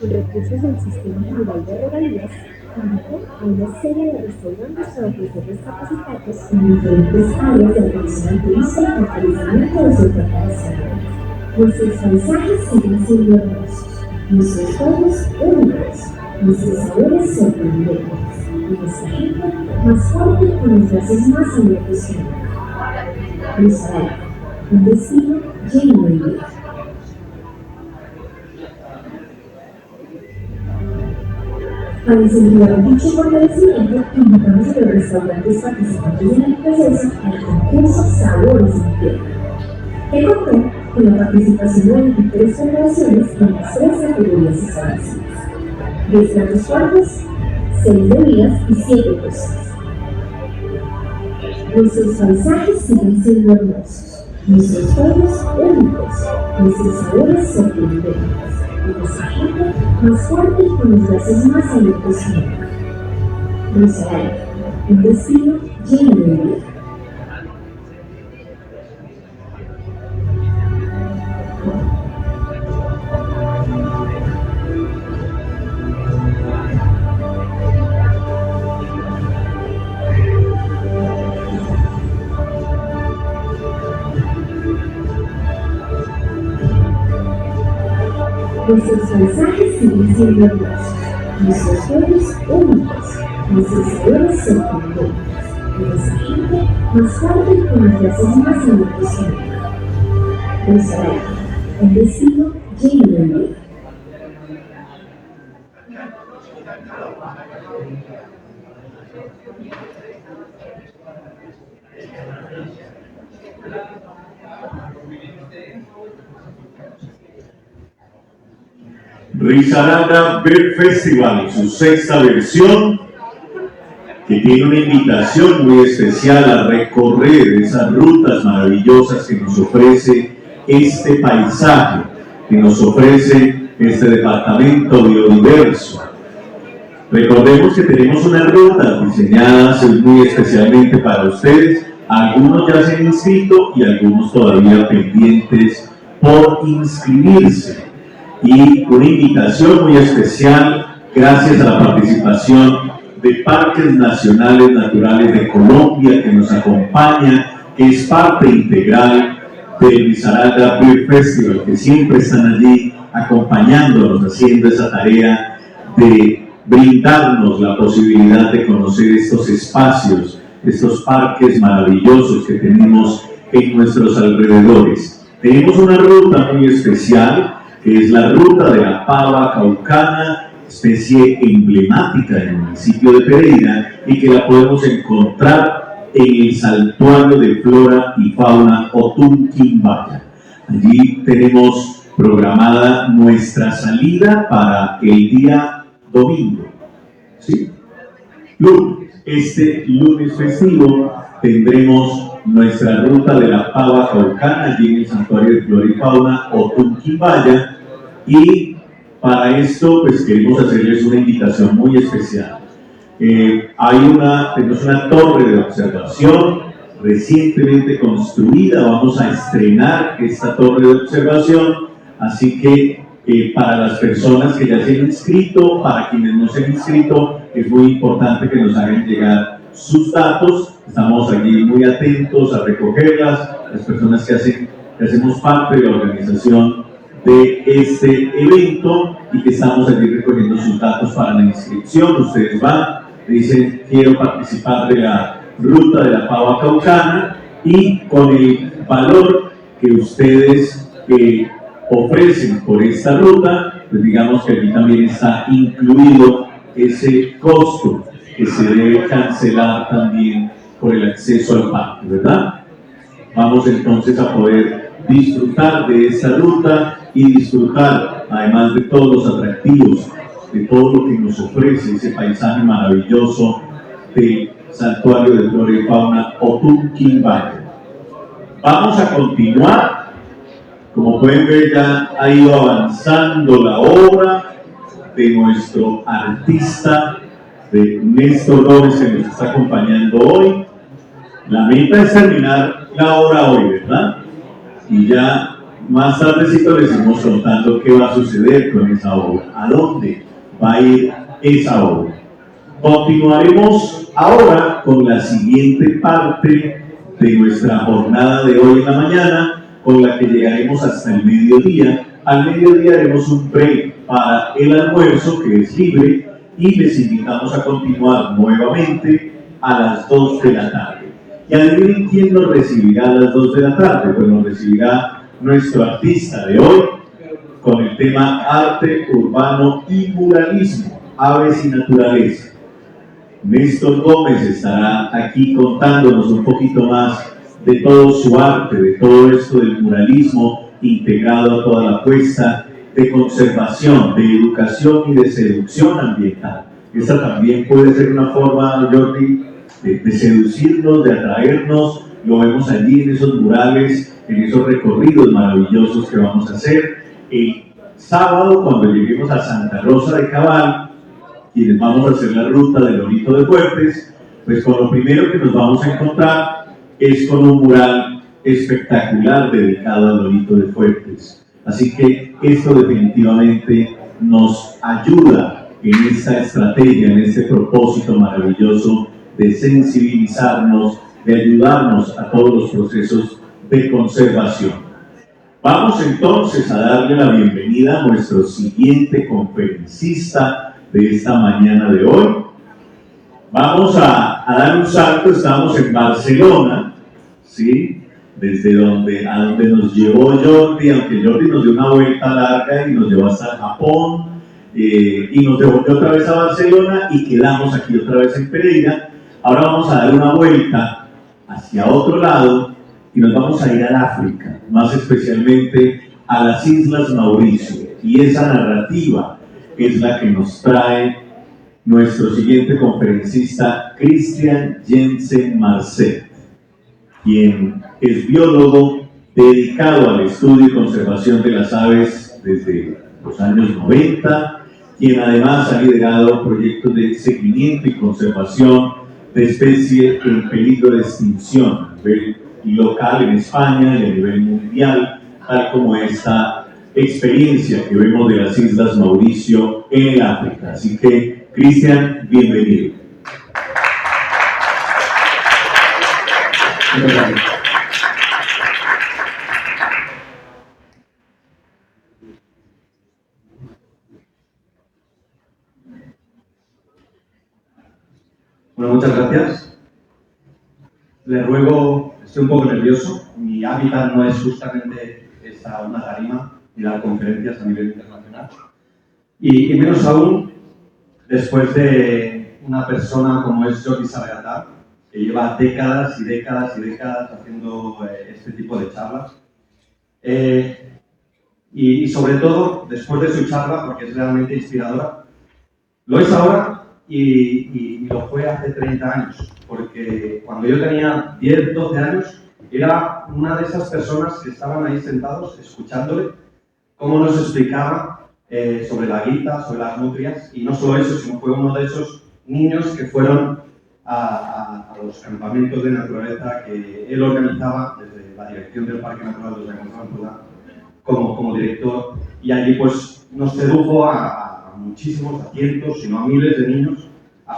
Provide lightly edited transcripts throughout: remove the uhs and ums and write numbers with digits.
Con recursos del Sistema General de Regalías, invitó a una serie de restaurantes para ofrecerles capacitados en diferentes áreas de atención al turista y fortalecimiento de su oferta nacional. Nuestros paisajes siguen siendo hermosos, nuestros pueblos únicos, nuestros sabores sorprendentes, y nuestra gente más fuerte y con los brazos más abiertos que nunca. Risaralda, un destino lleno de vida. Para incentivar dicho fortalecimiento, invitamos a los restaurantes participantes en el proceso al concurso Sabores en Tierra, que contó con la participación de 23 federaciones en las 3 categorías establecidas: 10 platos fuertes, 6 bebidas y 7 cosas. Nuestros paisajes siguen siendo hermosos, nuestros pueblos únicos, nuestros sabores sorprendentes, y nuestra gente más fuerte y con los brazos más abiertos que nunca. Risaralda, un destino lleno de vida. Nuestros paisajes siguen siendo hermosos, nuestros pueblos únicos, nuestros sabores sorprendentes, y nuestra gente más fuerte y con los brazos más abiertos que nunca. Risaralda, un destino lleno de vida. Risaralda Beer Festival, su 6ª versión, que tiene una invitación muy especial a recorrer esas rutas maravillosas que nos ofrece este paisaje, que nos ofrece este departamento biodiverso. Recordemos que tenemos unas rutas diseñadas muy especialmente para ustedes. Algunos ya se han inscrito y algunos todavía pendientes por inscribirse. Y una invitación muy especial gracias a la participación de Parques Nacionales Naturales de Colombia, que nos acompaña, que es parte integral del Risaralda Beer Festival, que siempre están allí acompañándonos, haciendo esa tarea de brindarnos la posibilidad de conocer estos espacios, estos parques maravillosos que tenemos en nuestros alrededores. Tenemos una ruta muy especial, que es la ruta de la pava caucana, especie emblemática del municipio de Pereira, y que la podemos encontrar en el Santuario de Flora y Fauna Otunquimbaya. Allí tenemos programada nuestra salida para el día domingo, ¿sí? Lunes. Este lunes festivo tendremos nuestra ruta de la pava caucana allí en el Santuario de Flora y Fauna Otunquimbaya, y para esto pues queremos hacerles una invitación muy especial. Tenemos una torre de observación recientemente construida. Vamos a estrenar esta torre de observación, así que para las personas que ya se han inscrito, para quienes no se han inscrito, es muy importante que nos hagan llegar sus datos. Estamos allí muy atentos a recogerlas, las personas que hacemos parte de la organización de este evento y que estamos allí recogiendo sus datos para la inscripción. Ustedes van, dicen quiero participar de la ruta de la pava caucana, y con el valor que ustedes ofrecen por esta ruta, pues digamos que aquí también está incluido ese costo que se debe cancelar también por el acceso al parque, ¿verdad? Vamos entonces a poder disfrutar de esta ruta y disfrutar, además de todos los atractivos, de todo lo que nos ofrece ese paisaje maravilloso del Santuario de Flora y Fauna Otunquimbaya. Vamos a continuar. Como pueden ver, ya ha ido avanzando la obra de nuestro artista, de Néstor Gómez, que nos está acompañando hoy. La meta es terminar la obra hoy, ¿verdad? Y ya más tardecito les iremos contando qué va a suceder con esa obra, a dónde va a ir esa obra. Continuaremos ahora con la siguiente parte de nuestra jornada de hoy en la mañana, con la que llegaremos hasta el mediodía. Al mediodía haremos un break para el almuerzo, que es libre, y les invitamos a continuar nuevamente a las 2 de la tarde. Y adivinen quién nos recibirá a las 2 de la tarde. Pues nos recibirá nuestro artista de hoy con el tema Arte Urbano y Muralismo, Aves y Naturaleza. Néstor Gómez estará aquí contándonos un poquito más de todo su arte, de todo esto del muralismo integrado a toda la apuesta de conservación, de educación y de seducción ambiental. Esta también puede ser una forma, Jordi, de seducirnos, de atraernos. Lo vemos allí en esos murales, en esos recorridos maravillosos que vamos a hacer. El sábado, cuando lleguemos a Santa Rosa de Cabal, quienes vamos a hacer la ruta del Lorito de Fuertes, pues con lo primero que nos vamos a encontrar es con un mural espectacular dedicado al Lorito de Fuertes. Así que esto definitivamente nos ayuda en esta estrategia, en este propósito maravilloso de sensibilizarnos, de ayudarnos a todos los procesos de conservación. Vamos entonces a darle la bienvenida a nuestro siguiente conferencista de esta mañana de hoy. Vamos a dar un salto. Estamos en Barcelona, ¿sí? Desde a donde nos llevó Jordi, aunque Jordi nos dio una vuelta larga y nos llevó hasta Japón, y nos devolvió otra vez a Barcelona y quedamos aquí otra vez en Pereira. Ahora vamos a dar una vuelta hacia otro lado y nos vamos a ir al África, más especialmente a las Islas Mauricio, y esa narrativa es la que nos trae nuestro siguiente conferencista, Christian Jensen Marcet, quien es biólogo dedicado al estudio y conservación de las aves desde los años 90, quien además ha liderado proyectos de seguimiento y conservación de especies en peligro de extinción a nivel local en España y a nivel mundial, tal como esta experiencia que vemos de las Islas Mauricio en el África. Así que, Christian, bienvenido. Bueno, muchas gracias. Le ruego, estoy un poco nervioso. Mi hábitat no es justamente una tarima y dar conferencias a nivel internacional. Y menos aún después de una persona como es Jordi Sabater, que lleva décadas y décadas y décadas haciendo este tipo de charlas. Y sobre todo, después de su charla, porque es realmente inspiradora, lo es ahora y lo fue hace 30 años, porque cuando yo tenía 10, 12 años, era una de esas personas que estaban ahí sentados escuchándole cómo nos explicaba sobre la guita, sobre las nutrias, y no solo eso, sino fue uno de esos niños que fueron a los campamentos de naturaleza que él organizaba desde la dirección del Parque Natural de Llanos como director, y allí pues nos sedujo a muchísimos, a cientos, sino a miles de niños,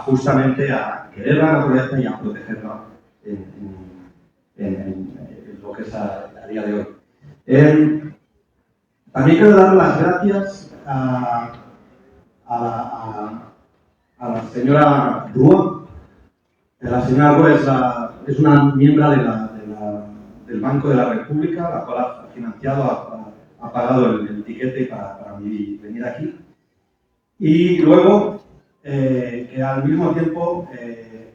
justamente a querer la naturaleza y a protegerla en lo que es a día de hoy. También quiero dar las gracias a la señora Rúa. La señora Rúa es una miembro del Banco de la República, la cual ha financiado, ha pagado el tiquete para venir aquí. Y luego, que al mismo tiempo,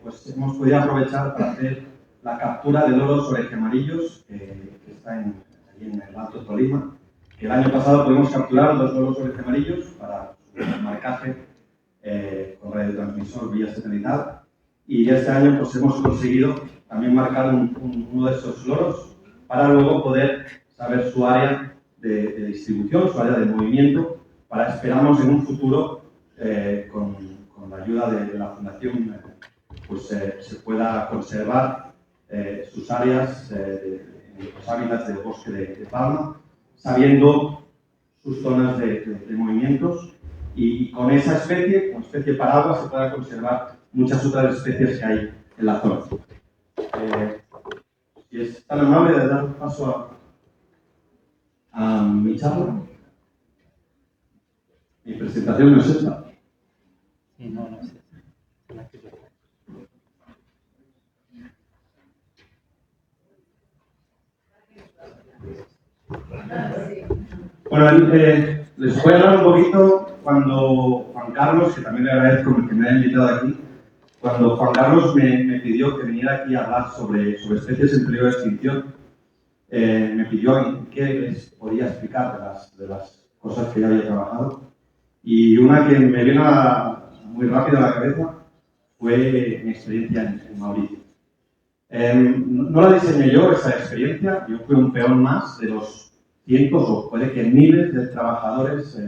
pues hemos podido aprovechar para hacer la captura de loros orejeamarillos, que está allí en el Alto Tolima, que el año pasado pudimos capturar 2 loros orejeamarillos para su marcaje con radiotransmisor vía satelital, y este año pues hemos conseguido también marcar uno de esos loros para luego poder saber su área de distribución, su área de movimiento, para esperamos en un futuro, con la ayuda de la Fundación, pues se pueda conservar sus áreas, los hábitats del bosque de palma, sabiendo sus zonas de movimientos y con esa especie, como especie paraguas, se pueda conservar muchas otras especies que hay en la zona. Si es tan amable de dar paso a mi charla. Mi presentación no es esta. Sí, no es esta. Bueno, les voy a hablar un poquito cuando Juan Carlos, que también le agradezco que me haya invitado aquí, cuando Juan Carlos me pidió que viniera aquí a hablar sobre especies en peligro de extinción, me pidió qué les podía explicar de las cosas que yo había trabajado. Y una que me vino muy rápido a la cabeza fue mi experiencia en Mauricio. No la diseñé yo, esa experiencia. Yo fui un peón más de los cientos o puede que miles de trabajadores,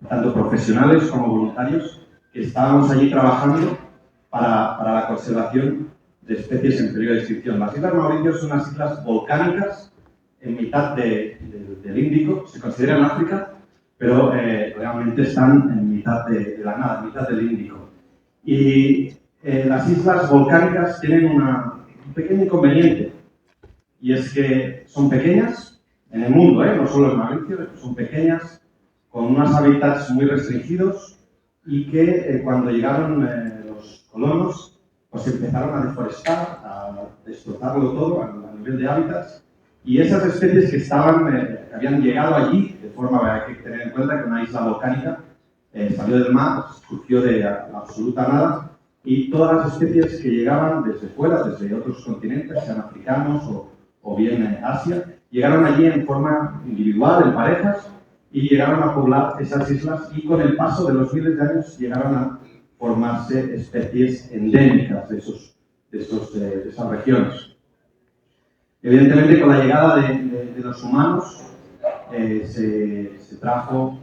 tanto profesionales como voluntarios, que estábamos allí trabajando para la conservación de especies en peligro de extinción. Las Islas Mauricio son unas islas volcánicas en mitad del Índico, se consideran África, pero realmente están en mitad de la nada, en mitad del Índico. Y las islas volcánicas tienen un pequeño inconveniente, y es que son pequeñas en el mundo, no solo en Mauricio, son pequeñas, con unos hábitats muy restringidos y que cuando llegaron los colonos, pues empezaron a deforestar, a destrozarlo todo a nivel de hábitats, y esas especies que habían llegado allí, de forma, hay que tener en cuenta que una isla volcánica salió del mar, surgió de la absoluta nada, y todas las especies que llegaban desde fuera, desde otros continentes, sean africanos o bien Asia, llegaron allí en forma individual, en parejas, y llegaron a poblar esas islas, y con el paso de los miles de años llegaron a formarse especies endémicas de esas regiones. Evidentemente, con la llegada de los humanos se trajo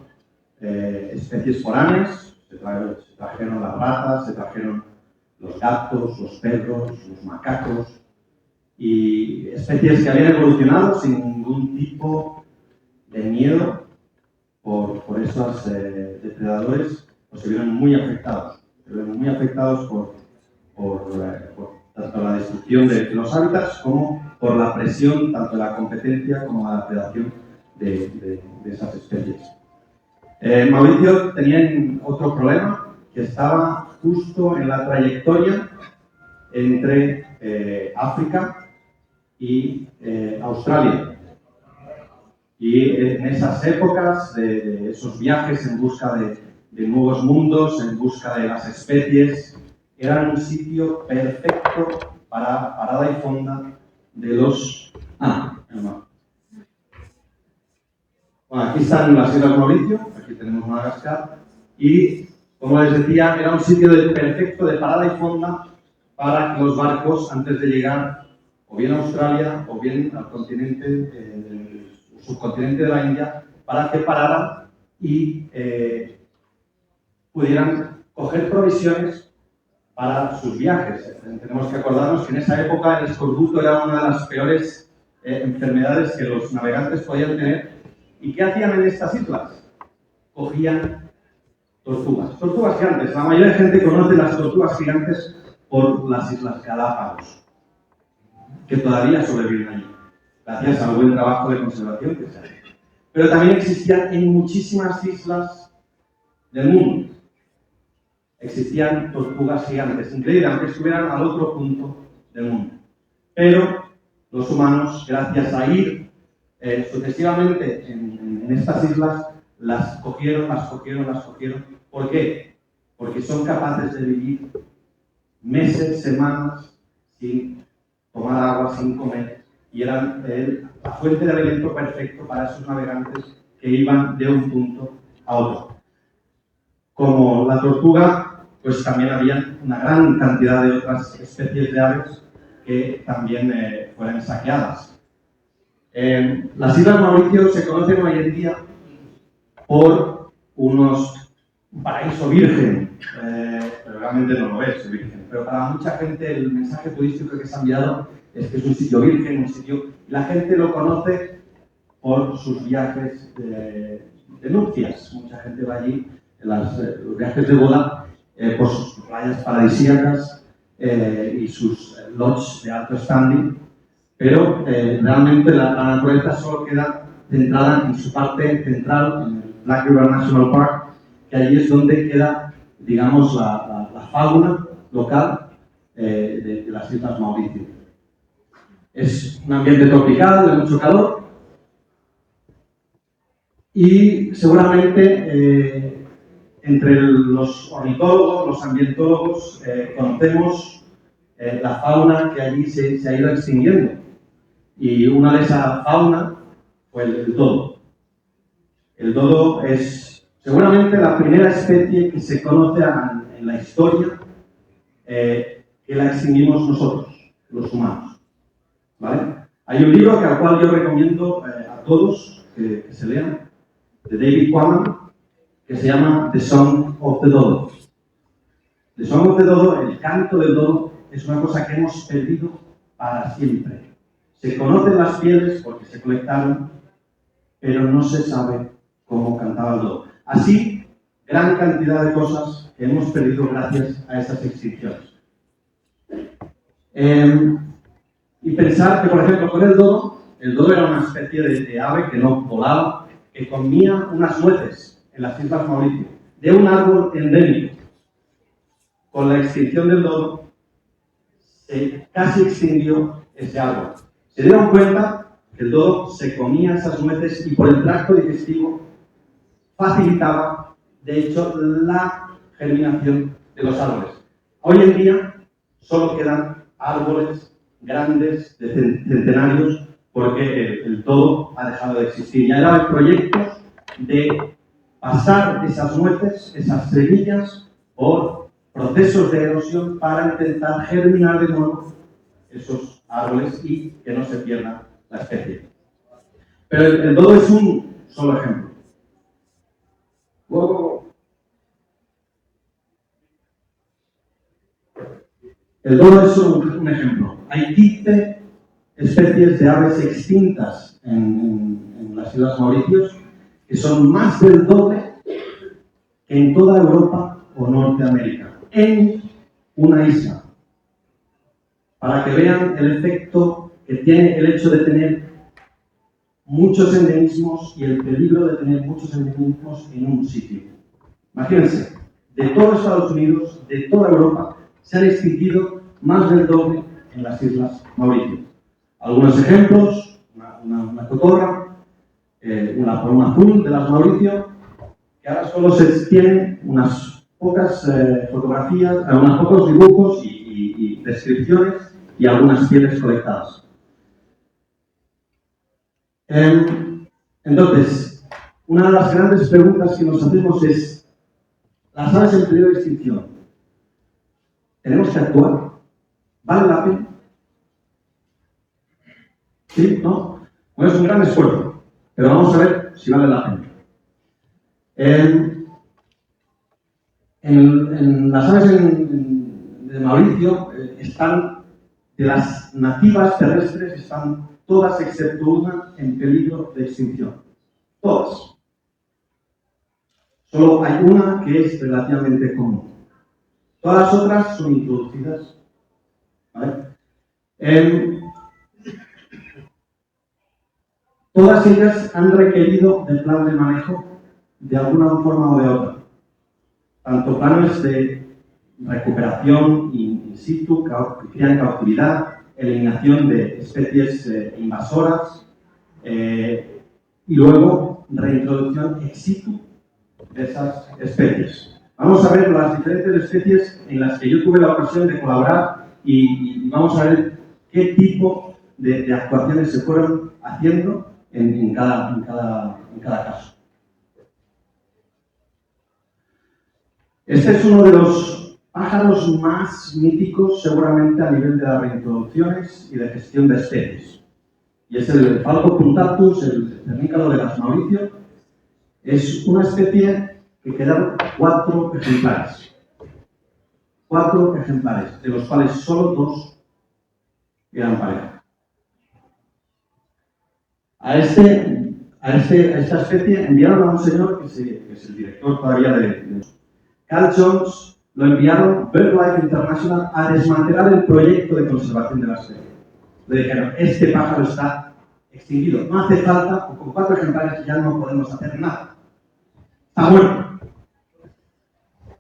especies foráneas, se trajeron las ratas, se trajeron los gatos, los perros, los macacos, y especies que habían evolucionado sin ningún tipo de miedo por esos depredadores, pues se vieron muy afectados. Se vieron muy afectados por tanto la destrucción de los hábitats como por la presión, tanto de la competencia como la predación de esas especies. Mauricio tenía otro problema, que estaba justo en la trayectoria entre África y Australia. Y en esas épocas de esos viajes en busca de nuevos mundos, en busca de las especies, eran un sitio perfecto para parada y fonda de los... Bueno, aquí están las Islas Mauricio, aquí tenemos Madagascar, y como les decía, era un sitio perfecto de parada y fonda para que los barcos, antes de llegar o bien a Australia o bien al continente, subcontinente de la India, para que pararan y pudieran coger provisiones para sus viajes. Tenemos que acordarnos que en esa época el escorbuto era una de las peores enfermedades que los navegantes podían tener. ¿Y qué hacían en estas islas? Cogían tortugas gigantes. La mayoría de gente conoce las tortugas gigantes por las Islas Galápagos, que todavía sobreviven allí, gracias al buen trabajo de conservación que se ha hecho. Pero también existían en muchísimas islas del mundo. Existían tortugas gigantes, increíble, aunque estuvieran al otro punto del mundo. Pero los humanos, gracias a ir sucesivamente en estas islas, las cogieron. ¿Por qué? Porque son capaces de vivir meses, semanas, sin tomar agua, sin comer, y eran la fuente de alimento perfecto para esos navegantes que iban de un punto a otro. Como la tortuga, pues también había una gran cantidad de otras especies de aves que también fueron saqueadas. Las Islas Mauricio se conocen hoy en día por un paraíso virgen, pero realmente no lo es virgen. Pero para mucha gente el mensaje turístico que se ha enviado es que es un sitio virgen, la gente lo conoce por sus viajes de nupcias. Mucha gente va allí en los viajes de boda por sus playas paradisíacas y sus lodges de alto standing, pero realmente la naturaleza solo queda centrada en su parte central, en el Black River National Park, que allí es donde queda, digamos, la fauna local de las Islas Mauricio. Es un ambiente tropical, de mucho calor, y seguramente entre los ornitólogos, los ambientólogos, conocemos la fauna que allí se ha ido extinguiendo. Y una de esa fauna fue el dodo. El dodo es seguramente la primera especie que se conoce en la historia que la extinguimos nosotros, los humanos. ¿Vale? Hay un libro al cual yo recomiendo a todos que se lean, de David Quammen, que se llama The Song of the Dodo. The Song of the Dodo, el canto del dodo, es una cosa que hemos perdido para siempre. Se conocen las pieles porque se colectaron, pero no se sabe cómo cantaba el dodo. Así, gran cantidad de cosas que hemos perdido gracias a estas extinciones. Y pensar que, por ejemplo, con el dodo era una especie de ave que no volaba, que comía unas nueces en las Islas Mauricio, de un árbol endémico. Con la extinción del dodo, se casi extinguió ese árbol. Se dieron cuenta que el dodo se comía esas nueces y por el tracto digestivo facilitaba, de hecho, la germinación de los árboles. Hoy en día solo quedan árboles grandes, de centenarios, porque el dodo ha dejado de existir. Y ahora hay proyectos de pasar esas nueces, esas semillas, por procesos de erosión para intentar germinar de nuevo esos árboles y que no se pierda la especie. Pero el dodo es un solo ejemplo. El dodo es un ejemplo. Hay 15 especies de aves extintas en las Islas Mauricios, que son más del doble que en toda Europa o Norteamérica, en una isla. Para que vean el efecto que tiene el hecho de tener muchos endemismos y el peligro de tener muchos endemismos en un sitio. Imagínense, de todo Estados Unidos, de toda Europa, se han extinguido más del doble en las Islas Mauricio. Algunos ejemplos, una cotorra, una paloma azul de las Mauricio, que ahora solo se tienen unas pocas fotografías, unos pocos dibujos y descripciones y algunas pieles colectadas. Entonces, una de las grandes preguntas que nos hacemos es: ¿las aves en peligro de extinción? ¿Tenemos que actuar? ¿Vale la pena? ¿Sí? ¿No? Bueno, es un gran esfuerzo, pero vamos a ver si vale la pena. En las aves de Mauricio están, de las nativas terrestres, están todas excepto una en peligro de extinción. Todas. Solo hay una que es relativamente común. Todas las otras son introducidas. ¿Vale? Todas ellas han requerido de plan de manejo de alguna forma o de otra. Tanto planes de recuperación in situ, cría en cautividad, eliminación de especies invasoras y luego reintroducción ex situ de esas especies. Vamos a ver las diferentes especies en las que yo tuve la ocasión de colaborar y vamos a ver qué tipo de actuaciones se fueron haciendo en cada caso. Este es uno de los pájaros más míticos, seguramente, a nivel de las reintroducciones y de gestión de especies. Y es el Falco punctatus, el cernícalo de las Mauricio. Es una especie que quedaron 4 ejemplares. 4 ejemplares, de los cuales solo 2 eran pareja. A este a esta especie enviaron a un señor que es el director todavía de Carl Jones, lo enviaron BirdLife International a desmantelar el proyecto de conservación de la especie. Le dijeron, este pájaro está extinguido, no hace falta, con 4 ejemplares ya no podemos hacer nada. Está muerto.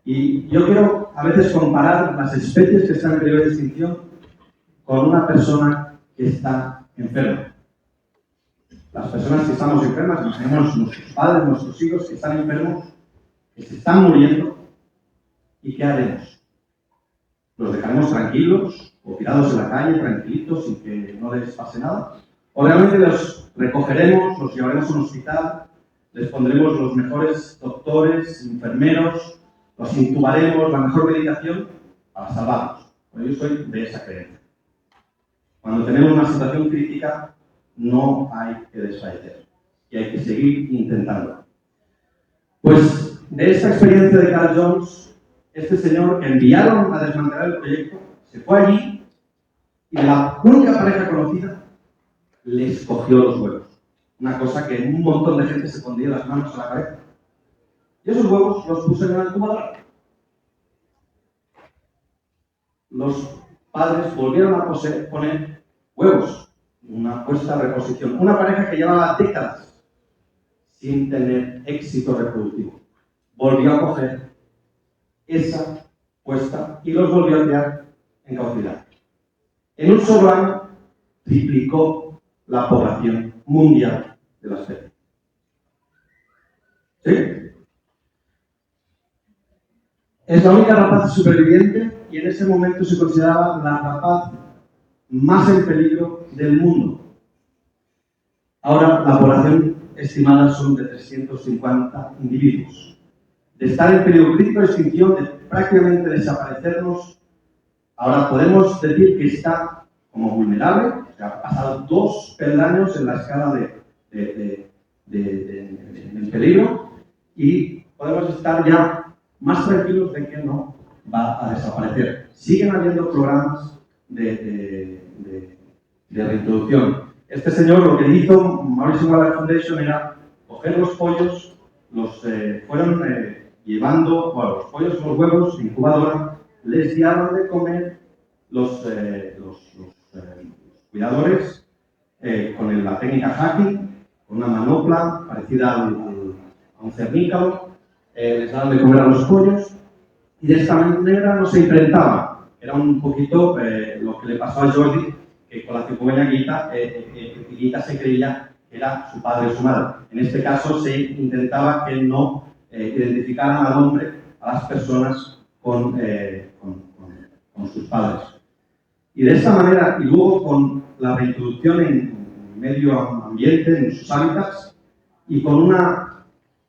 Y yo quiero a veces comparar las especies que están en peligro de extinción con una persona que está enferma. Las personas que estamos enfermas, imaginemos nuestros padres, nuestros hijos que están enfermos, que se están muriendo, ¿y qué haremos? ¿Los dejaremos tranquilos o tirados en la calle, tranquilitos, sin que no les pase nada? ¿O realmente los recogeremos, los llevaremos a un hospital, les pondremos los mejores doctores, enfermeros, los intubaremos, la mejor medicación para salvarlos? Bueno, yo soy de esa creencia. Cuando tenemos una situación crítica, no hay que desfallecer y hay que seguir intentando. Pues de esta experiencia de Carl Jones, este señor que enviaron a desmantelar el proyecto, se fue allí y la única pareja conocida les cogió los huevos. Una cosa que un montón de gente se pondría las manos a la cabeza. Y esos huevos los puso en la incubadora. Los padres volvieron a poner huevos. Una puesta de reposición. Una pareja que llevaba décadas sin tener éxito reproductivo. Volvió a coger esa puesta y los volvió a enviar en cautividad. En un solo año triplicó la población mundial de la especie. ¿Sí? Es la única rapaz superviviente y en ese momento se consideraba la rapaz más en peligro del mundo. Ahora la población estimada son de 350 individuos. De estar en peligro crítico de extinción, de prácticamente desaparecernos, ahora podemos decir que está como vulnerable, o sea, ha pasado 2 peldaños en la escala del peligro y podemos estar ya más tranquilos de que no va a desaparecer. Siguen habiendo programas de reintroducción. Este señor lo que hizo, Maurice Wildlife Foundation, era coger los pollos, los fueron llevando, bueno, los pollos, los huevos, en incubadora, les daban de comer los cuidadores con la técnica hacking, con una manopla parecida a un cernícalo, les daban de comer a los pollos y de esta manera no se enfrentaban. Era un poquito lo que le pasó a Jordi, que con la cipolla Guita, Guita se creía que era su padre o su madre. En este caso se intentaba que no identificaran al hombre, a las personas con sus padres. Y de esta manera, y luego con la reintroducción en medio ambiente, en sus hábitats, y con una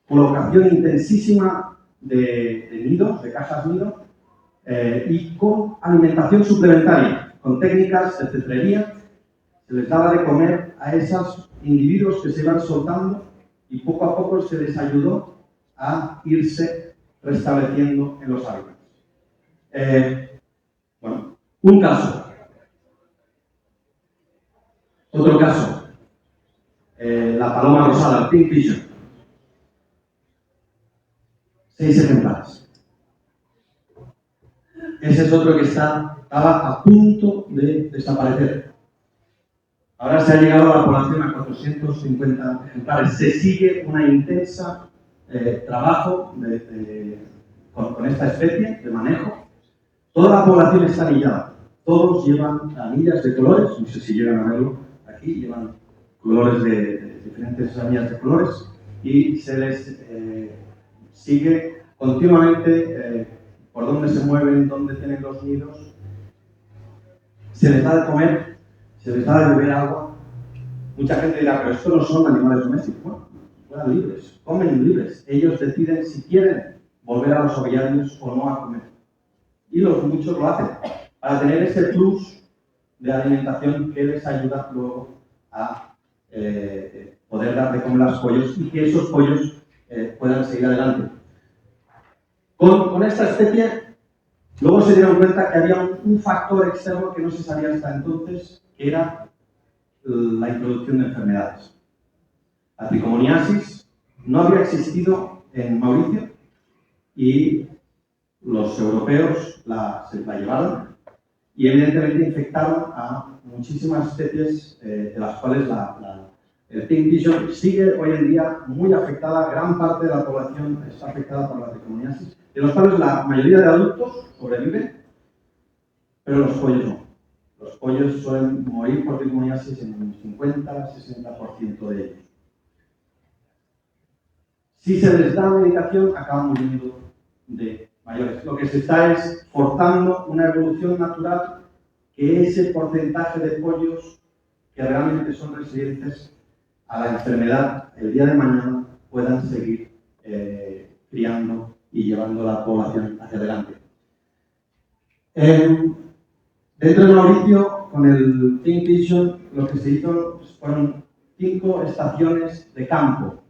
colocación intensísima de nidos, de cajas nidos, y con alimentación suplementaria, con técnicas de cetrería, se les daba de comer a esos individuos que se iban soltando y poco a poco se les ayudó a irse restableciendo en los hábitats. Bueno, un caso. Otro caso. La paloma rosada, el Pink Pigeon. 6 ejemplares. Ese es otro que estaba a punto de desaparecer. Ahora se ha llegado a la población a 450 ejemplares. Se sigue una intensa trabajo con esta especie de manejo. Toda la población está anillada. Todos llevan anillas de colores, no sé si llegan a verlo aquí, llevan colores de diferentes anillas de colores y se les sigue continuamente por dónde se mueven, dónde tienen los nidos. Se les da de comer, se les da de beber agua. Mucha gente dirá, pero estos no son animales domésticos. Bueno, juegan libres, comen libres. Ellos deciden si quieren volver a los oviarios o no a comer. Y muchos lo hacen para tener ese plus de alimentación que les ayuda luego a poder dar de comer a los pollos y que esos pollos puedan seguir adelante. Con esta especie, luego se dieron cuenta que había un factor externo que no se sabía hasta entonces, que era la introducción de enfermedades. La tricomoniasis no había existido en Mauricio y los europeos se la llevaron y evidentemente infectaron a muchísimas especies de las cuales el pink pigeon sigue hoy en día muy afectada. Gran parte de la población está afectada por la tricomoniasis, de los cuales la mayoría de adultos sobreviven, pero los pollos no. Los pollos suelen morir por tricomoniasis en un 50-60% de ellos. Si se les da medicación, acaban muriendo de mayores. Lo que se está es forzando una evolución natural que ese porcentaje de pollos que realmente son resilientes a la enfermedad el día de mañana puedan seguir criando y llevando la población hacia adelante. Dentro de Mauricio, con el Pink Pigeon, lo que se hizo fueron 5 estaciones de campo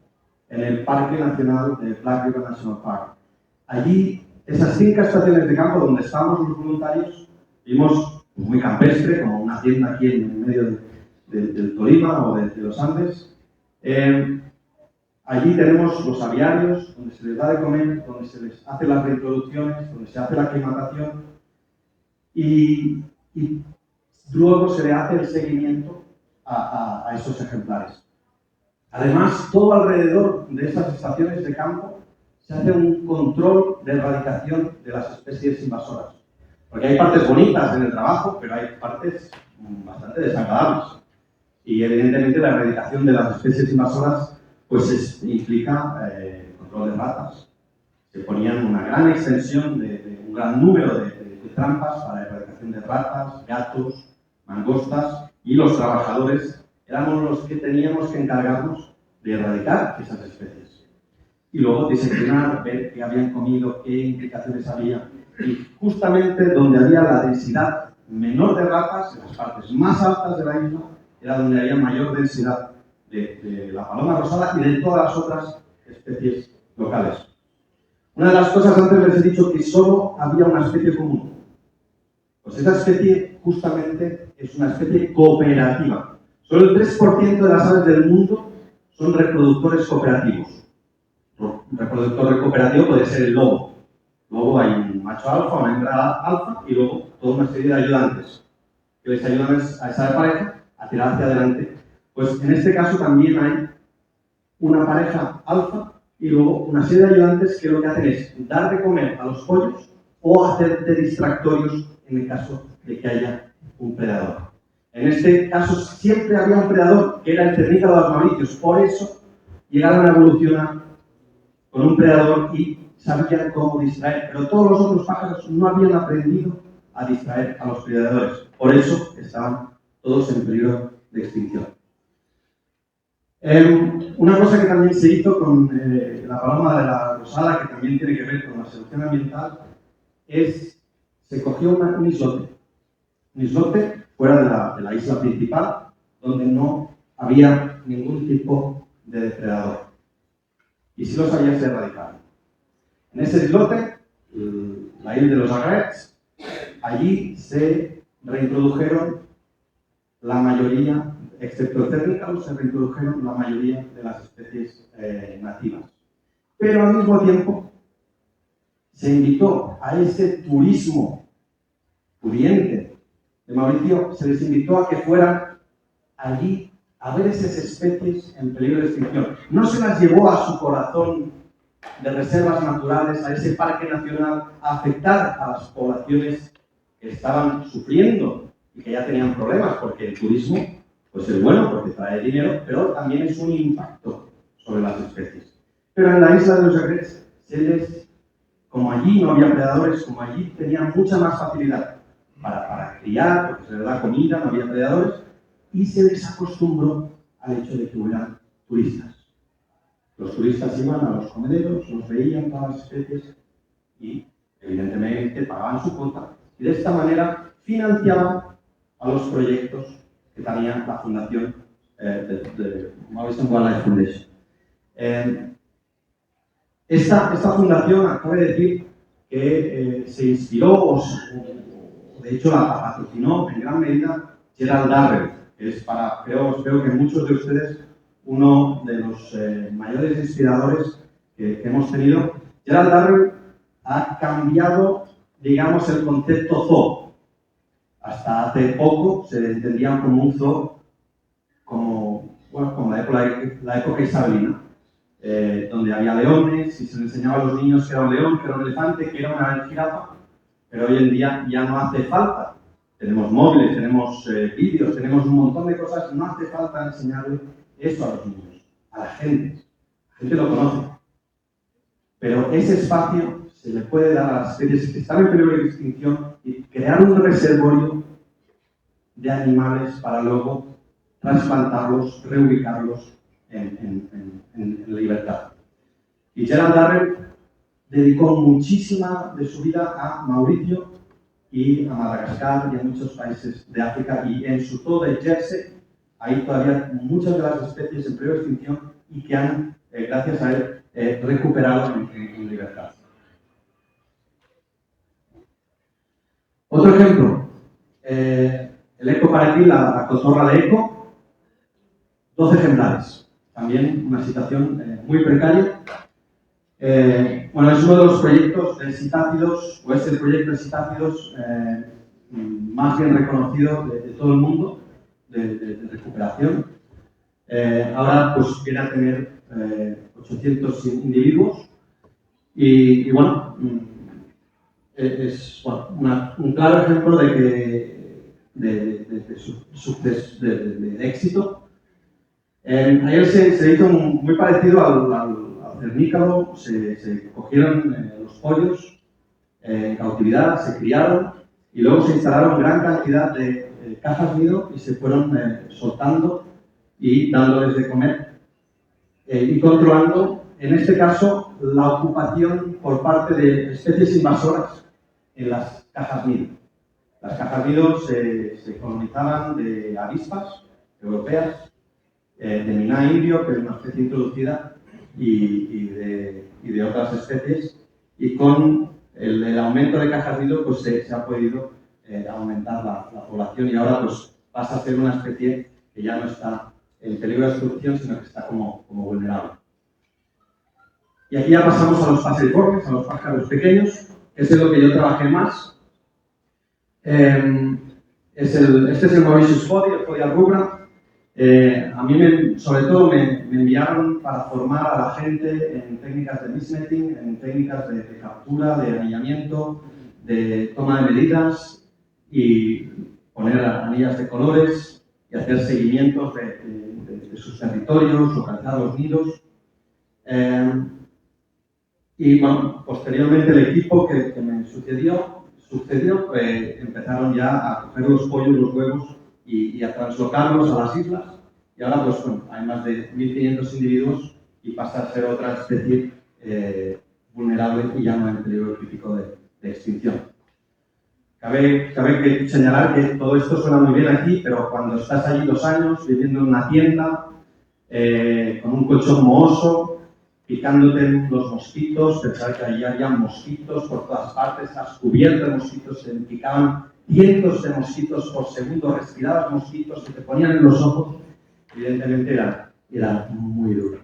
en el Parque Nacional de Black River National Park. Allí, esas 5 estaciones de campo donde estábamos los voluntarios, vimos muy campestre, como una tienda aquí en medio del Tolima o de los Andes. Allí tenemos los aviarios, donde se les da de comer, donde se les hace las reintroducciones, donde se hace la aclimatación y luego se le hace el seguimiento a esos ejemplares. Además, todo alrededor de esas estaciones de campo se hace un control de erradicación de las especies invasoras. Porque hay partes bonitas en el trabajo, pero hay partes bastante desagradables. Y evidentemente la erradicación de las especies invasoras pues implica control de ratas. Se ponían una gran extensión de un gran número de trampas para la erradicación de ratas, gatos, mangostas, y los trabajadores éramos los que teníamos que encargarnos de erradicar esas especies. Y luego diseccionar, ver qué habían comido, qué implicaciones había. Y justamente donde había la densidad menor de ratas, en las partes más altas de la isla, era donde había mayor densidad de la paloma rosada y de todas las otras especies locales. Una de las cosas, antes les he dicho que solo había una especie común. Pues esa especie justamente es una especie cooperativa. Solo el 3% de las aves del mundo son reproductores cooperativos. Un reproductor cooperativo puede ser el lobo. Luego hay un macho alfa, una hembra alfa y luego toda una serie de ayudantes que les ayudan a esa pareja a tirar hacia adelante. Pues en este caso también hay una pareja alfa y luego una serie de ayudantes que lo que hacen es dar de comer a los pollos o hacer de distractorios en el caso de que haya un predador. En este caso siempre había un predador que era el ternícalo de los mauricios, por eso llegaron a evolucionar con un predador y sabían cómo distraer, pero todos los otros pájaros no habían aprendido a distraer a los predadores, por eso estaban todos en peligro de extinción. Una cosa que también se hizo con la paloma de la rosada, que también tiene que ver con la selección ambiental, es se cogió un islote fuera de la isla principal, donde no había ningún tipo de depredador. Y si los había, se erradicaron. En ese islote, la isla de los Agarets, allí se reintrodujeron la mayoría, excepto el cernícalo, se reintrodujeron la mayoría de las especies nativas. Pero al mismo tiempo, se invitó a ese turismo pudiente de Mauricio, se les invitó a que fueran allí a ver esas especies en peligro de extinción. No se las llevó a su corazón de reservas naturales, a ese parque nacional, a afectar a las poblaciones que estaban sufriendo y que ya tenían problemas, porque el turismo pues es bueno porque trae dinero, pero también es un impacto sobre las especies. Pero en la isla de los Agarets, como allí no había predadores, como allí tenían mucha más facilidad para criar, porque se les da comida, no había predadores, y se les acostumbró al hecho de que hubieran turistas. Los turistas iban a los comederos, los veían todas las especies y, evidentemente, pagaban su cuota. Y de esta manera financiaban a los proyectos que tenía la fundación de Maurice Wildlife Foundation. Esta fundación, acabo de decir, que se inspiró, o de hecho la patrocinó en gran medida Gerald Darrell, que es espero que muchos de ustedes uno de los mayores inspiradores que hemos tenido. Gerald Darrell ha cambiado, digamos, el concepto zoo. Hasta hace poco se entendía como un zoo, como la época isabelina, donde había leones y se le enseñaba a los niños que era un león, que era un elefante, que era una jirafa, pero hoy en día ya no hace falta. Tenemos móviles, tenemos vídeos, tenemos un montón de cosas, no hace falta enseñarle eso a los niños, a la gente. La gente lo conoce. Pero ese espacio se le puede dar a las especies que están en peligro de extinción y crear un reservorio de animales para luego trasplantarlos, reubicarlos en libertad. Y Gerald Darrell dedicó muchísima de su vida a Mauricio y a Madagascar y a muchos países de África, y en su zoo de Jersey hay todavía muchas de las especies en peligro de extinción y que han, gracias a él, recuperado en libertad. Otro ejemplo, el eco para aquí, la cotorra de eco, 12 ejemplares, también una situación muy precaria. Bueno, es uno de los proyectos de citácidos, o es el proyecto de citácidos más bien reconocido de todo el mundo, de recuperación. Ahora pues viene a tener 800 individuos y bueno, es un claro ejemplo de éxito. Ayer se hizo muy parecido al cernícalo. Se cogieron los pollos en cautividad, se criaron y luego se instalaron gran cantidad de cajas nido y se fueron soltando y dándoles de comer y controlando, en este caso, la ocupación por parte de especies invasoras en las cajas nido. Las cajas nido se colonizaban de avispas europeas, de miná indio, que es una especie introducida, y de otras especies, y con el aumento de cajas nido pues se ha podido aumentar la población, y ahora pues pasa a ser una especie que ya no está en peligro de extinción, sino que está como vulnerable. Y aquí ya pasamos a los paseriformes, a los pájaros pequeños, que es en lo que yo trabajé más. Este es el Mauritius Fody, el Fodia rubra. A mí, sobre todo, me enviaron para formar a la gente en técnicas de misnetting, en técnicas de captura, de anillamiento, de toma de medidas y poner anillas de colores y hacer seguimientos de sus territorios, localizar los nidos. Y bueno, posteriormente el equipo que me sucedió, empezaron ya a coger los pollos, los huevos y a translocarlos a las islas. Y ahora pues bueno, hay más de 1.500 individuos y pasa a ser otra especie vulnerable y ya no en peligro crítico de extinción. Cabe que señalar que todo esto suena muy bien aquí, pero cuando estás allí 2 años viviendo en una tienda, con un colchón mohoso, picándote los mosquitos, pensar que allí había mosquitos por todas partes, estás cubierto de mosquitos, se picaban cientos de mosquitos por segundo, respirabas mosquitos, se te ponían en los ojos, evidentemente era muy duro.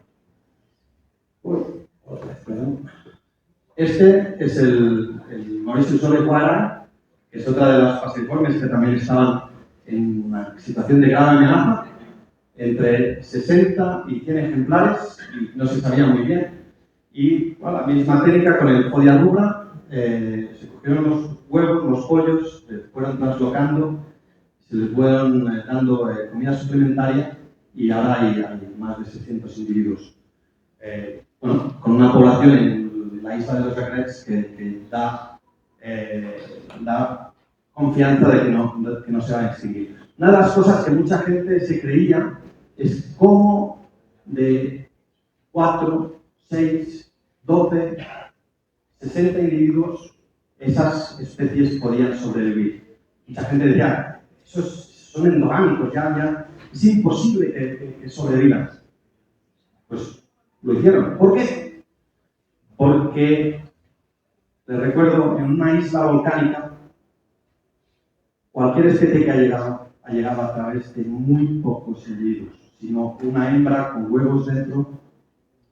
Este es el Mauritius orejuara, que es otra de las paseriformes que también estaban en una situación de grave amenaza, entre 60 y 100 ejemplares, y no se sabía muy bien. Y bueno, la misma técnica con el Fodia rubra, se cogieron los huevos, los pollos, se fueron translocando, se les fueron dando comida suplementaria y ahora hay más de 600 individuos. Bueno, con una población en la isla de los Regrets que da confianza de que no se van a extinguir. Una de las cosas que mucha gente se creía es cómo de 4, 6, 12, 60 individuos esas especies podían sobrevivir. Mucha gente decía, son endogámicos, ya es imposible que sobrevivan. Pues lo hicieron. ¿Por qué? Porque, les recuerdo, en una isla volcánica, cualquier especie que ha llegado a través de muy pocos individuos. sino una hembra con huevos dentro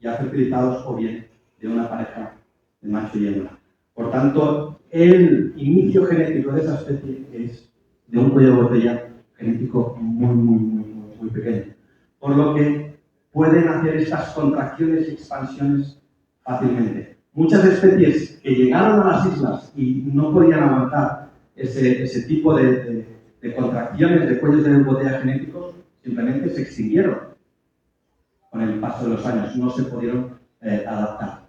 ya fertilizados o bien de una pareja de macho y hembra. Por tanto, el inicio genético de esa especie es de un cuello de botella genético muy pequeño. Por lo que pueden hacer estas contracciones y expansiones fácilmente. Muchas especies que llegaron a las islas y no podían aguantar ese tipo de contracciones de cuellos de botella genéticos simplemente se extinguieron con el paso de los años, no se pudieron adaptar.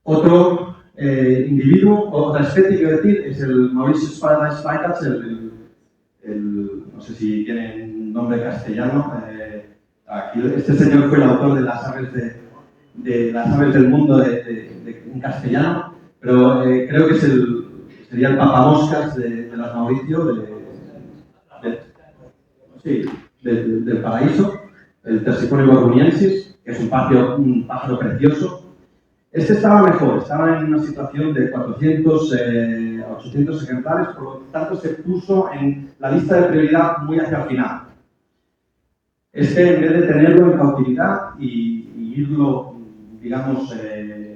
Otro individuo, otra especie, quiero decir, es el Mauritius Paradise Bycatch, no sé si tiene un nombre castellano. Aquí, este señor fue el autor de las aves las aves del mundo en castellano, pero creo que sería el papamoscas de las Mauricio, del paraíso, el Thersiphone borguniensis, que es un pájaro precioso. Este estaba mejor, estaba en una situación de 400 a 800 ejemplares, por lo tanto se puso en la lista de prioridad muy hacia el final. Este, en vez de tenerlo en cautividad y irlo, digamos,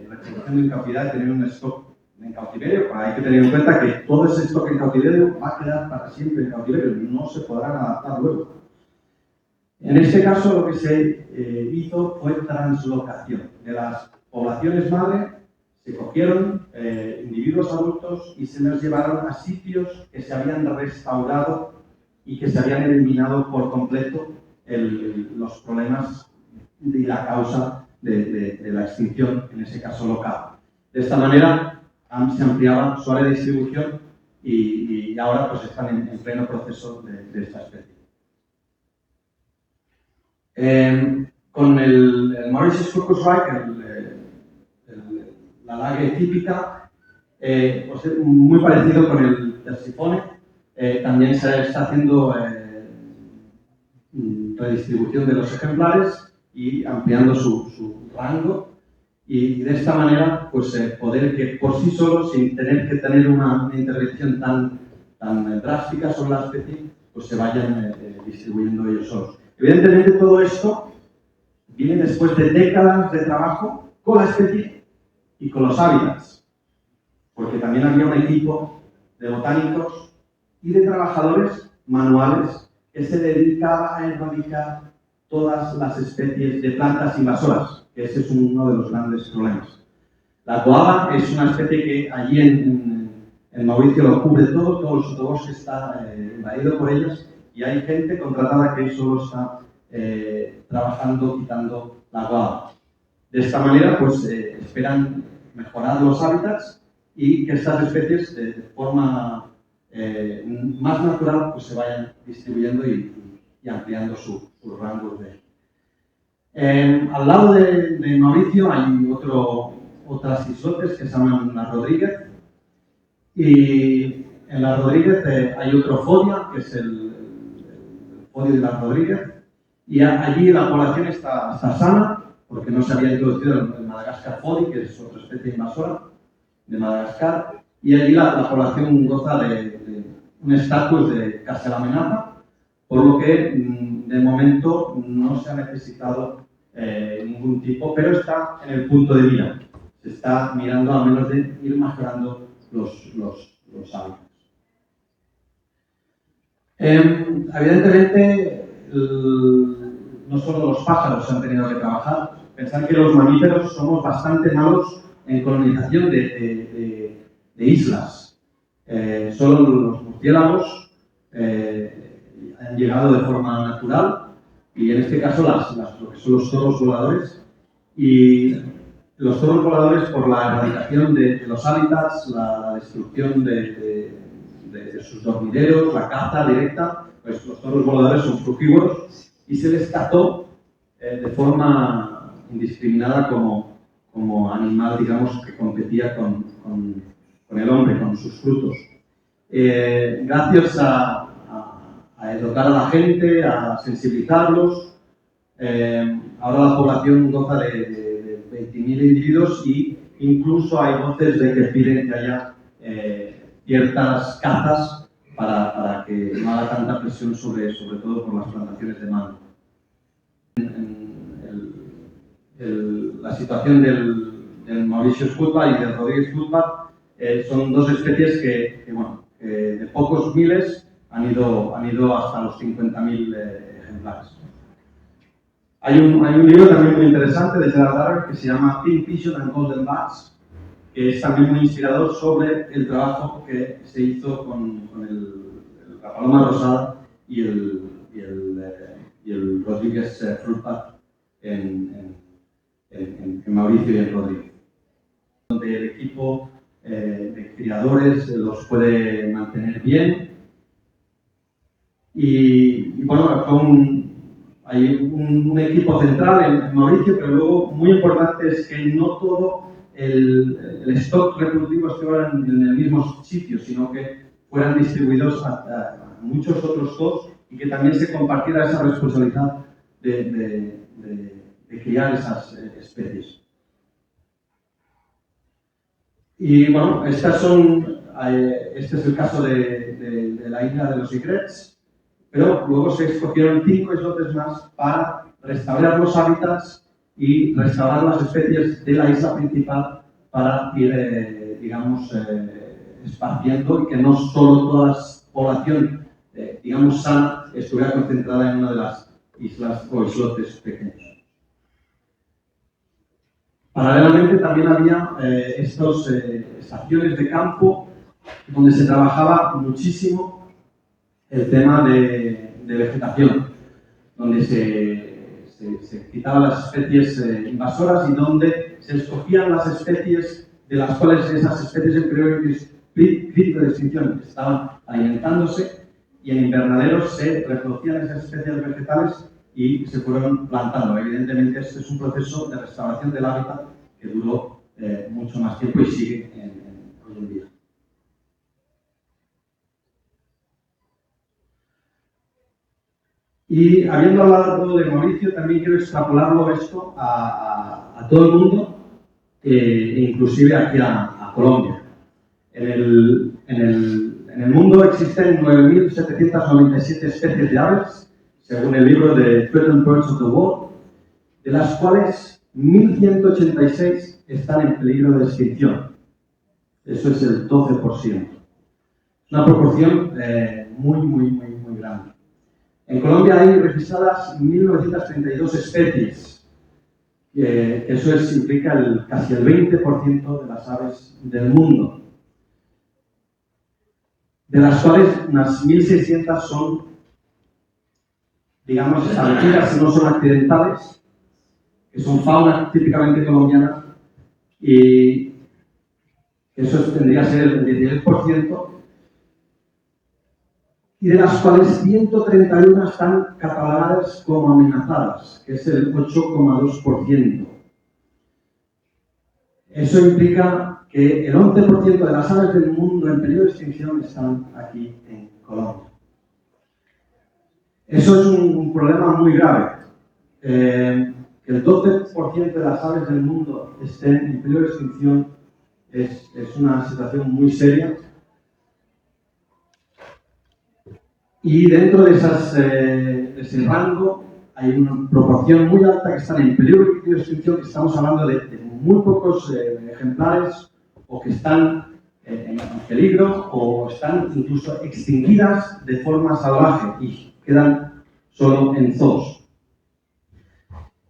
reproduciendo en cautividad y tener un stock en cautiverio, hay que tener en cuenta que todo ese stock en cautiverio va a quedar para siempre en cautiverio, no se podrán adaptar luego. En este caso, lo que se hizo fue translocación de las poblaciones madre. Se cogieron individuos adultos y se los llevaron a sitios que se habían restaurado y que se habían eliminado por completo los problemas y la causa de la extinción, en ese caso local. De esta manera se ampliaba su área de distribución y ahora pues están en pleno proceso de esta especie. Con el Mauritius Focusrite, la lague típica, pues es muy parecido con el Thersiphone. También se está haciendo redistribución de los ejemplares y ampliando su rango, y de esta manera pues poder que por sí solos, sin tener que tener una intervención tan drástica sobre la especie, pues se vayan distribuyendo ellos solos. Evidentemente todo esto viene después de décadas de trabajo con la especie y con los hábitats, porque también había un equipo de botánicos y de trabajadores manuales que se dedicaba a erradicar todas las especies de plantas invasoras, que ese es uno de los grandes problemas. La coaba es una especie que allí en Mauricio lo cubre todo el sotobosque está invadido por ellas, y hay gente contratada que solo está trabajando quitando la coaba. De esta manera, pues esperan mejorar los hábitats y que estas especies de forma más natural pues se vayan distribuyendo y ampliando sus rangos al lado de Mauricio hay otras islotes que se llaman Las Rodríguez, y en Las Rodríguez hay otro fodia, que es el fodio de Las Rodríguez, y allí la población está sana, porque no se había introducido el Madagascar fodi, que es otra especie invasora de Madagascar, y allí la población goza de un estatus de casi la amenaza, por lo que de momento no se ha necesitado ningún tipo, pero está en el punto de mira. Se está mirando al menos de ir mejorando los hábitats. Evidentemente, no solo los pájaros se han tenido que trabajar. Pensad que los mamíferos somos bastante malos en colonización de islas. Solo los murciélagos han llegado de forma natural, y en este caso lo que son los zorros voladores, y los zorros voladores, por la erradicación de los hábitats, la destrucción de sus dormideros, la caza directa, pues los zorros voladores son frugívoros y se les cazó de forma indiscriminada como animal, digamos, que competía con el hombre, con sus frutos. Gracias a educar a la gente, a sensibilizarlos, ahora la población goza de 20.000 individuos, y incluso hay voces de que piden que haya ciertas cazas para que no haga tanta presión sobre todo por las plantaciones de mango. La situación del Mauritius Football y del Rodrigues Football son dos especies que de pocos miles han ido hasta los 50.000 ejemplares. Hay un libro también muy interesante de Gerard Darwin que se llama Pink Pigeon and Golden Bats, que es también muy inspirador sobre el trabajo que se hizo con la paloma rosada y el Rodrigues Fruit Bat en Mauricio y en Rodríguez, donde el equipo de criadores los puede mantener bien y bueno, hay un equipo central en Mauricio, pero luego muy importante es que no todo el stock reproductivo estuviera en el mismo sitio, sino que fueran distribuidos a muchos otros stocks y que también se compartiera esa responsabilidad de criar esas especies. Y bueno, este es el caso de la isla de los Igrets, pero luego se escogieron 5 islotes más para restaurar los hábitats y restaurar las especies de la isla principal para ir, esparciendo y que no solo toda la población, sana, estuviera concentrada en una de las islas o islotes pequeños. Paralelamente también había estaciones de campo donde se trabajaba muchísimo el tema de vegetación, donde se quitaban las especies invasoras y donde se escogían las especies de las cuales esas especies en periodo crítico de extinción estaban alimentándose, y en invernaderos se reproducían esas especies vegetales y se fueron plantando. Evidentemente, este es un proceso de restauración del hábitat que duró mucho más tiempo y sigue hoy en día. Y habiendo hablado de Mauricio, también quiero extrapolarlo esto a todo el mundo, e inclusive aquí a Colombia. En el mundo existen 9.797 especies de aves, según el libro de Threatened Birds of the World, de las cuales 1.186 están en peligro de extinción. Eso es el 12%. Una proporción muy grande. En Colombia hay registradas 1.932 especies. Eso implica casi el 20% de las aves del mundo, de las cuales unas 1.600 son, establecidas y no son accidentales, que son fauna típicamente colombiana, y eso tendría que ser el 16%, y de las cuales 131 están catalogadas como amenazadas, que es el 8,2%. Eso implica que el 11% de las aves del mundo en peligro de extinción están aquí en Colombia. Eso es un problema muy grave. Que el 12% de las aves del mundo estén en peligro de extinción es una situación muy seria. Y dentro de ese rango hay una proporción muy alta que están en peligro de extinción, que estamos hablando de muy pocos ejemplares, o que están en peligro o están incluso extinguidas de forma salvaje y quedan solo en zoos.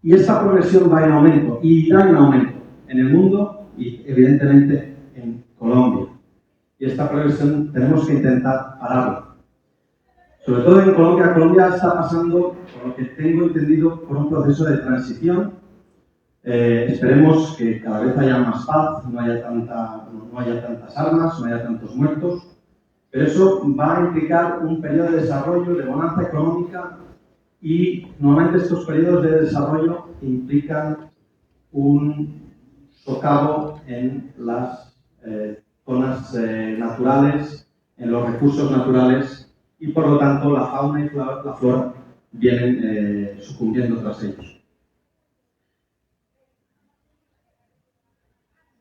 Y esta progresión va en aumento y irá en aumento en el mundo y evidentemente en Colombia. Y esta progresión tenemos que intentar pararla. Sobre todo en Colombia. Colombia está pasando, por lo que tengo entendido, por un proceso de transición. Esperemos que cada vez haya más paz, no haya tantas armas, no haya tantos muertos, pero eso va a implicar un periodo de desarrollo, de bonanza económica, y normalmente estos periodos de desarrollo implican un socavo en las zonas naturales, en los recursos naturales, y por lo tanto la fauna y la flora vienen sucumbiendo tras ellos.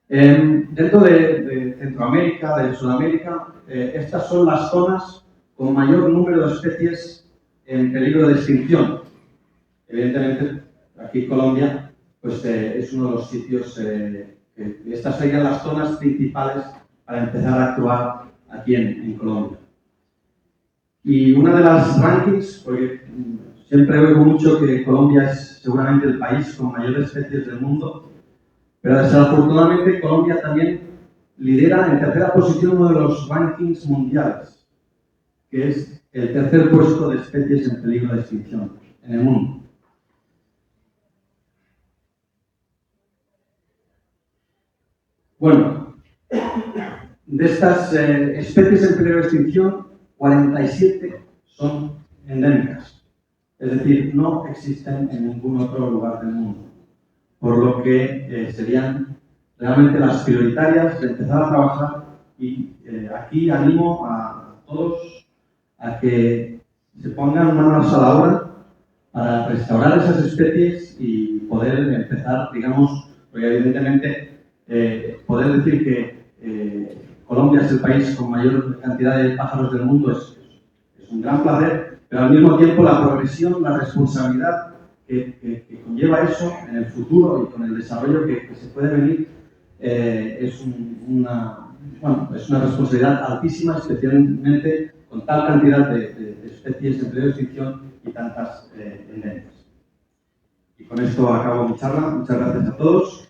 Dentro de Centroamérica, de Sudamérica, estas son las zonas con mayor número de especies en peligro de extinción. Evidentemente, aquí Colombia pues, es uno de los sitios que estas serían las zonas principales para empezar a actuar aquí en Colombia. Y una de las rankings, porque siempre oigo mucho que Colombia es seguramente el país con mayores especies del mundo, pero desafortunadamente Colombia también lidera en tercera posición uno de los rankings mundiales, que es el tercer puesto de especies en peligro de extinción en el mundo. Bueno, de estas especies en peligro de extinción, 47 son endémicas, es decir, no existen en ningún otro lugar del mundo, por lo que serían realmente las prioritarias de empezar a trabajar y aquí animo a todos a que se pongan manos a la obra para restaurar esas especies y poder empezar, digamos, porque evidentemente poder decir que Colombia es el país con mayor cantidad de pájaros del mundo es un gran placer, pero al mismo tiempo la progresión, la responsabilidad que conlleva eso en el futuro y con el desarrollo que se puede venir es una responsabilidad altísima, especialmente con tal cantidad de especies en peligro de extinción y tantas endémicas. Y con esto acabo mi charla. Muchas gracias a todos.